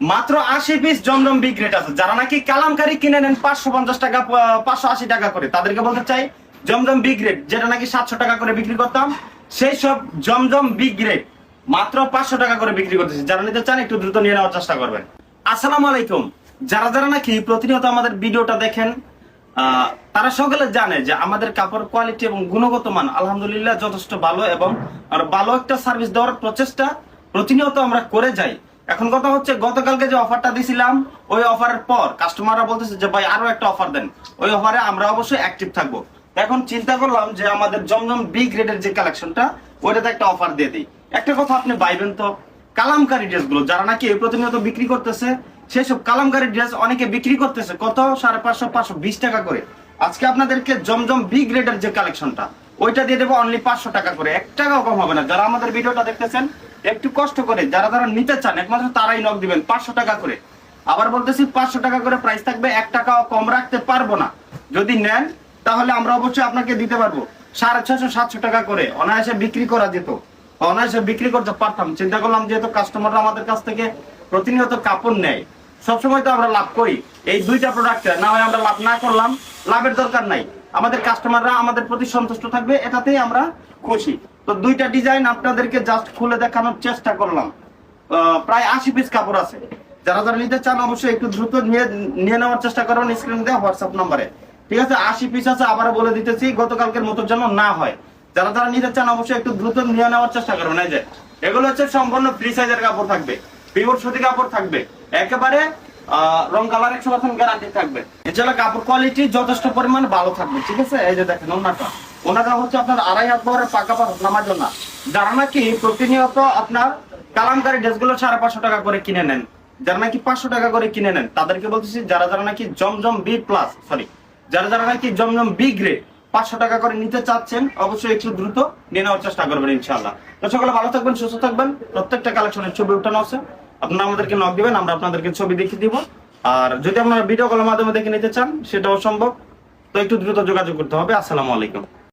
মাত্র 80 পিস জমজম B grade আছে। যারা নাকি কালামকারী কিনে নেন 550 টাকা 580 টাকা করে, তাদেরকে বলতে চাই জমজম বি গ্রেড যেটা নাকি 700 টাকা করে বিক্রি করতাম, সেই সব জমজম বি গ্রেড মাত্র 500 টাকা করে বিক্রি করতেছি। যারা নিতে চান একটু দ্রুত নিয়ে নেওয়ার চেষ্টা করবেন। আসসালামু আলাইকুম। যারা যারা নাকি প্রতিনিয়ত আমাদের ভিডিওটা দেখেন তারা সকলে জানে যে আমাদের কাপড় কোয়ালিটি এবং গুণগত মান আলহামদুলিল্লাহ যথেষ্ট ভালো, এবং ভালো একটা সার্ভিস দেওয়ার প্রচেষ্টা প্রতিনিয়ত আমরা করে যাই। এখন কথা হচ্ছে, গতকালকে যে অফারটা দিছিলাম ওই অফারের পর কাস্টমাররা বলতেছে যে ভাই আরো একটা অফার দেন, ওই অফারে আমরা অবশ্যই অ্যাক্টিভ থাকবো। এখন চিন্তা করলাম যে আমাদের জমজম বি গ্রেডের যে কালেকশনটা ওইটাতে একটা অফার দিয়ে দিই। একটা কথা আপনি ভাইবেন তো, কালামকারী ড্রেসগুলো যারা নাকি প্রতিনিয়ত বিক্রি করতেছে, সেসব কালামকারী ড্রেস অনেকে বিক্রি করতেছে কত 550 520 টাকা করে। আজকে আপনাদেরকে জমজম বি গ্রেডের যে কালেকশনটা ওইটা দিয়ে দেবো অনলি 500 টাকা করে, 1 টাকাও কম হবে না। যারা আমাদের ভিডিওটা দেখতেছেন একটু কষ্ট করে যারা যারা নিতে চান একমাত্র তারাই নক দিবেন 500 টাকা করে। আবার বলতেছি 500 টাকা করে প্রাইস থাকবে, 1 টাকাও কম রাখতে পারবো না। যদি নেন তাহলে আমরা অবশ্যই আপনাকে দিতে পারবো 650 700 টাকা করে। অনায়াসে বিক্রি করা যেত, অনায়াসে বিক্রি করতে পারতাম। চিন্তা করলাম যেহেতু কাস্টমাররা আমাদের কাছ থেকে প্রতিনিয়ত কাপড় নেয়, সবসময় তো আমরা লাভ করি এই দুইটা প্রোডাক্টে, না হয় আমরা লাভ না করলাম, লাভের দরকার নাই। আমাদের কাস্টমাররা আমাদের প্রতি সন্তুষ্ট থাকবে, এটাতেই আমরা খুশি। তো দুইটা ডিজাইন আপনাদেরকে জাস্ট খুলে দেখানোর চেষ্টা করলাম। প্রায় 80 পিস কাপড় আছে। যারা যারা নিতে চান অবশ্যই একটু দ্রুত নিয়ে নেওয়ার চেষ্টা করবেন স্ক্রিনে দেওয়া হোয়াটসঅ্যাপ নাম্বারে। ঠিক আছে, 80 পিস আছে, আবারও বলে দিতেছি গতকালকের মতো যেন না হয়। যারা যারা নিতে চান অবশ্যই একটু দ্রুত নিয়ে নেওয়ার চেষ্টা করবেন। এই যে এগুলো হচ্ছে সম্পূর্ণ ফ্রি সাইজের কাপড় থাকবে, পিওর সুতি কাপড় থাকবে, একেবারে রং কালার 100% গ্যারান্টি থাকবে। এছাড়া কাপড় কোয়ালিটি যথেষ্ট পরিমাণ ভালো থাকবে। ঠিক আছে, এই যে দেখেন ওনাটা হচ্ছে আপনার 2.5 হাত বহরের পাকা নামার জন্য। যারা নাকি প্রতিনিয়ত আপনার কালামকারী ড্রেসগুলো 550 টাকা করে কিনে নেন, যারা নাকি 500 টাকা করে কিনে নেন, তাদেরকে বলতেছি যারা যারা নাকি জমজম বি প্লাস যারা যারা নাকি জমজম বি গ্রেড 500 টাকা করে নিতে চাচ্ছেন অবশ্যই একটু দ্রুত নিয়ে নেওয়ার চেষ্টা করবেন ইনশাআল্লাহ। তো সকলে ভালো থাকবেন, সুস্থ থাকবেন। প্রত্যেকটা কালেকশনের ছবি উঠানো আছে, আপনারা আমাদেরকে নক দিবেন, আমরা আপনাদেরকে ছবি দেখিয়ে দিব। আর যদি আপনারা ভিডিও কলের মাধ্যমে দেখে নিতে চান সেটাও সম্ভব, তো একটু দ্রুত যোগাযোগ করতে হবে। আসসালামু আলাইকুম।